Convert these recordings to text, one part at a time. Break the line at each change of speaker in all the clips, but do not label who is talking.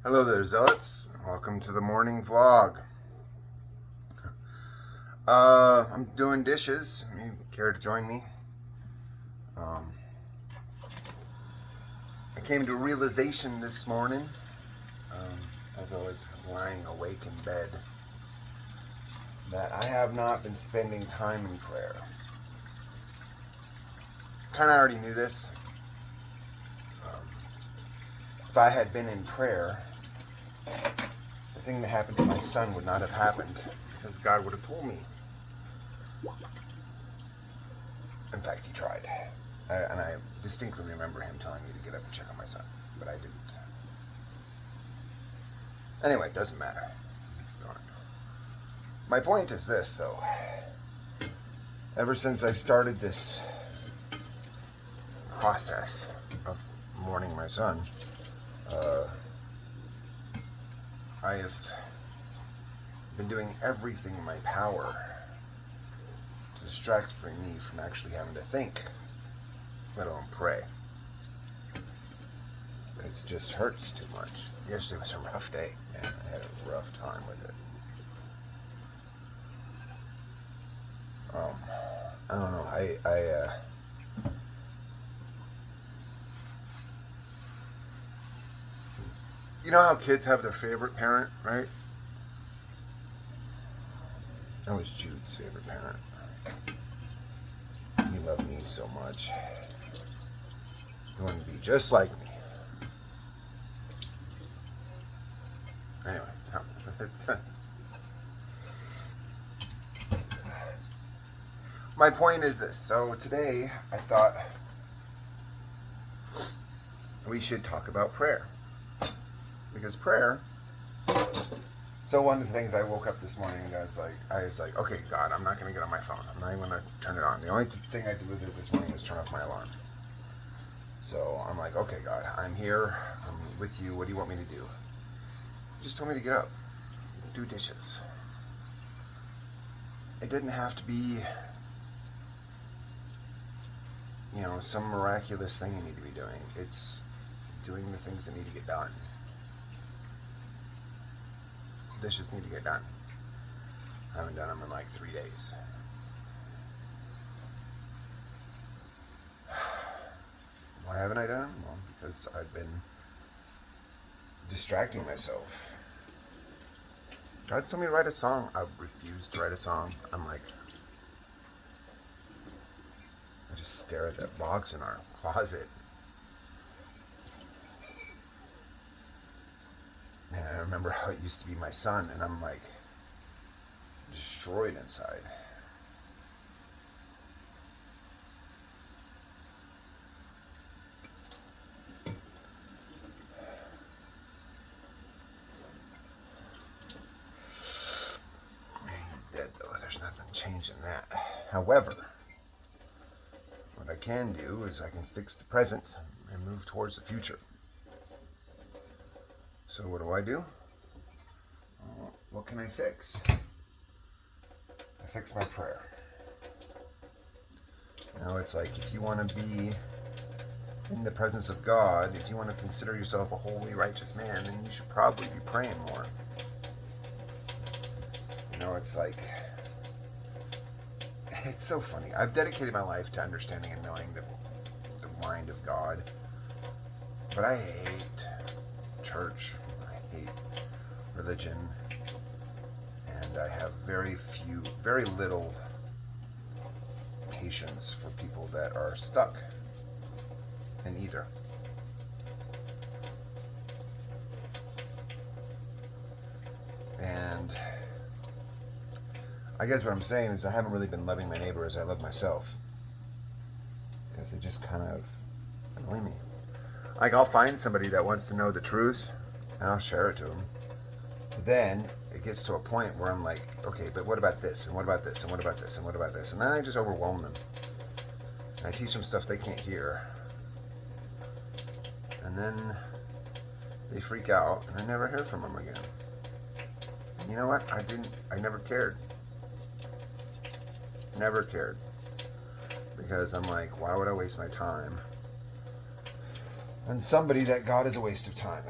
Hello there, zealots. Welcome to the morning vlog. I'm doing dishes. You care to join me? Um, I came to a realization this morning, as I was lying awake in bed, that I have not been spending time in prayer. Kind of already knew this. If I had been in prayer, the thing that happened to my son would not have happened, because God would have told me. In fact, he tried. And I distinctly remember him telling me to get up and check on my son, but I didn't. Anyway, it doesn't matter. My point is this, though. Ever since I started this process of mourning my son, I have been doing everything in my power to distract me from actually having to think, let alone pray. It just hurts too much. Yesterday was a rough day, man. I had a rough time with it. I don't know. You know how kids have their favorite parent, right? I was Jude's favorite parent. He loved me so much. He wanted to be just like me. Anyway, my point is this. So today, I thought we should talk about prayer. Because prayer... So one of the things, I woke up this morning and I was like, okay, God, I'm not going to get on my phone. I'm not even going to turn it on. The only thing I did with it this morning was turn off my alarm. So I'm like, okay, God, I'm here. I'm with you. What do you want me to do? You just told me to get up, do dishes. It didn't have to be, some miraculous thing you need to be doing. It's doing the things that need to get done. Dishes need to get done. I haven't done them in like 3 days. Why haven't I done them? Well, because I've been distracting myself. God's told me to write a song. I've refused to write a song. I'm like, I just stare at that box in our closet. And I remember how it used to be my son, and I'm like destroyed inside. He's dead though, there's nothing changing that. However, what I can do is I can fix the present and move towards the future. So what do? What can I fix? I fix my prayer. It's like, if you want to be in the presence of God, if you want to consider yourself a holy, righteous man, then you should probably be praying more. It's like, it's so funny. I've dedicated my life to understanding and knowing the mind of God, but I hate church. I hate religion, and I have very little patience for people that are stuck in either. And I guess what I'm saying is I haven't really been loving my neighbor as I love myself, because they just kind of annoy me. Like, I'll find somebody that wants to know the truth, and I'll share it to them. But then it gets to a point where I'm like, okay, but what about this, and what about this, and what about this, and what about this? And then I just overwhelm them. And I teach them stuff they can't hear. And then they freak out, and I never hear from them again. And you know what? I never cared. Never cared. Because I'm like, why would I waste my time on somebody that God is a waste of time?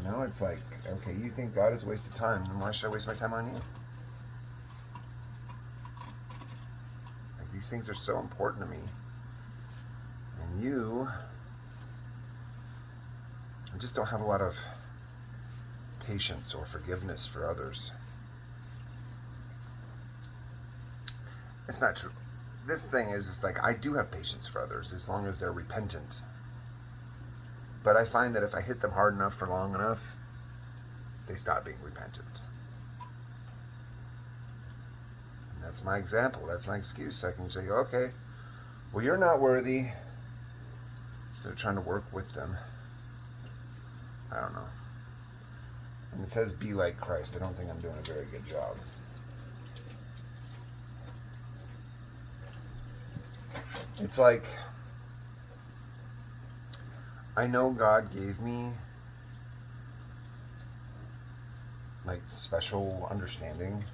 It's like, okay, you think God is a waste of time, then why should I waste my time on you? Like, these things are so important to me. And you just don't have a lot of patience or forgiveness for others. It's not true. This thing is, it's like, I do have patience for others as long as they're repentant. But I find that if I hit them hard enough for long enough, they stop being repentant. And that's my example. That's my excuse. I can say, okay, well, you're not worthy. Instead of trying to work with them. I don't know. And it says be like Christ. I don't think I'm doing a very good job. It's like, I know God gave me like special understanding,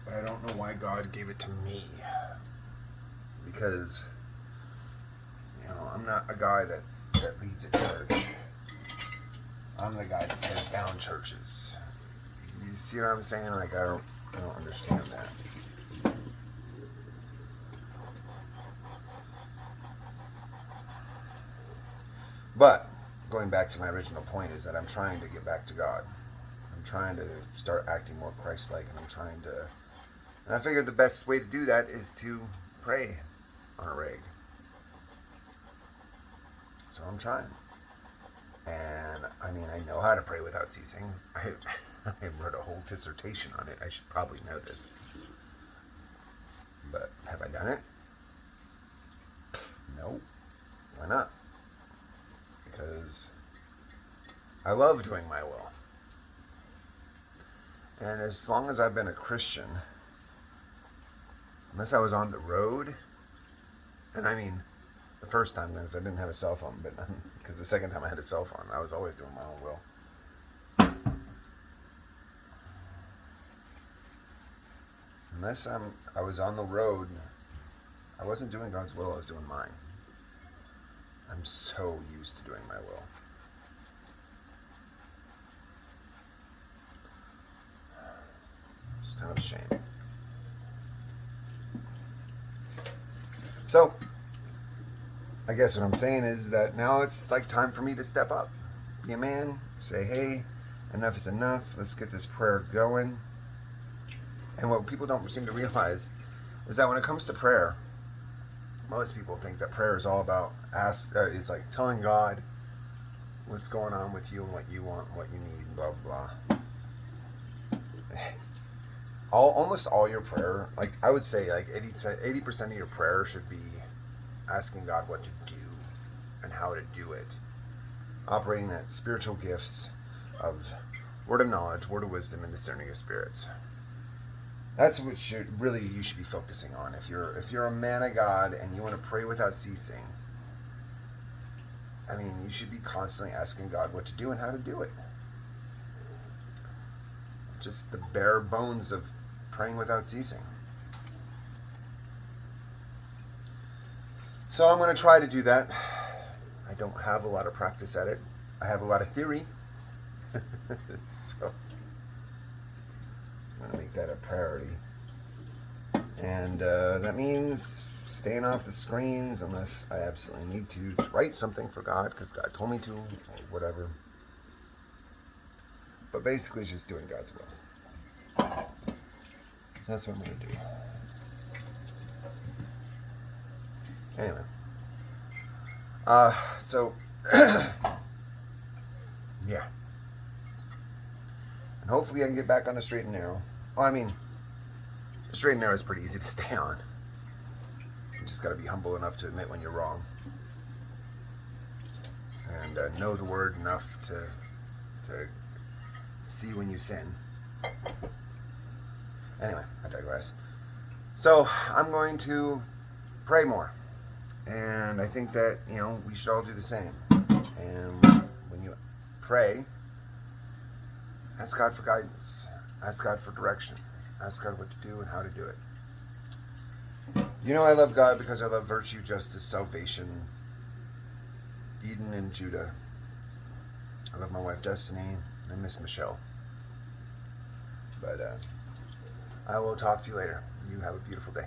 but I don't know why God gave it to me. Because, I'm not a guy that leads a church. I'm the guy that tears down churches. You see what I'm saying? Like, I don't understand that. But going back to my original point is that I'm trying to get back to God. I'm trying to start acting more Christ-like, and I figured the best way to do that is to pray on a reg. So I'm trying. And I know how to pray without ceasing. I wrote a whole dissertation on it. I should probably know this. But have I done it? No. Why not? Because I love doing my will. And as long as I've been a Christian, unless I was on the road, and the first time, because I didn't have a cell phone, but because the second time I had a cell phone, I was always doing my own will. Unless I was on the road, I wasn't doing God's will, I was doing mine. I'm so used to doing my will. It's kind of a shame. So, I guess what I'm saying is that now it's like time for me to step up. Be a man, say, hey, enough is enough, let's get this prayer going. And what people don't seem to realize is that when it comes to prayer, most people think that prayer is all about it's like telling God what's going on with you and what you want and what you need and blah, blah, blah. Almost all your prayer, like I would say like 80% of your prayer should be asking God what to do and how to do it. Operating that spiritual gifts of word of knowledge, word of wisdom, and discerning of spirits. That's what you should be focusing on. If you're a man of God and you want to pray without ceasing, you should be constantly asking God what to do and how to do it. Just the bare bones of praying without ceasing. So I'm going to try to do that. I don't have a lot of practice at it. I have a lot of theory. So I'm going to make that a priority. And that means staying off the screens unless I absolutely need to write something for God because God told me to, or whatever. But basically it's just doing God's will. So that's what I'm going to do. Anyway. So, yeah. And hopefully I can get back on the straight and narrow. The straight and narrow is pretty easy to stay on. You just got to be humble enough to admit when you're wrong. And know the word enough to see when you sin. Anyway, I digress. So, I'm going to pray more. And I think that, we should all do the same. And when you pray, ask God for guidance. Ask God for direction. Ask God what to do and how to do it. I love God because I love virtue, justice, salvation, Eden and Judah. I love my wife Destiny. I miss Michelle. But I will talk to you later. You have a beautiful day.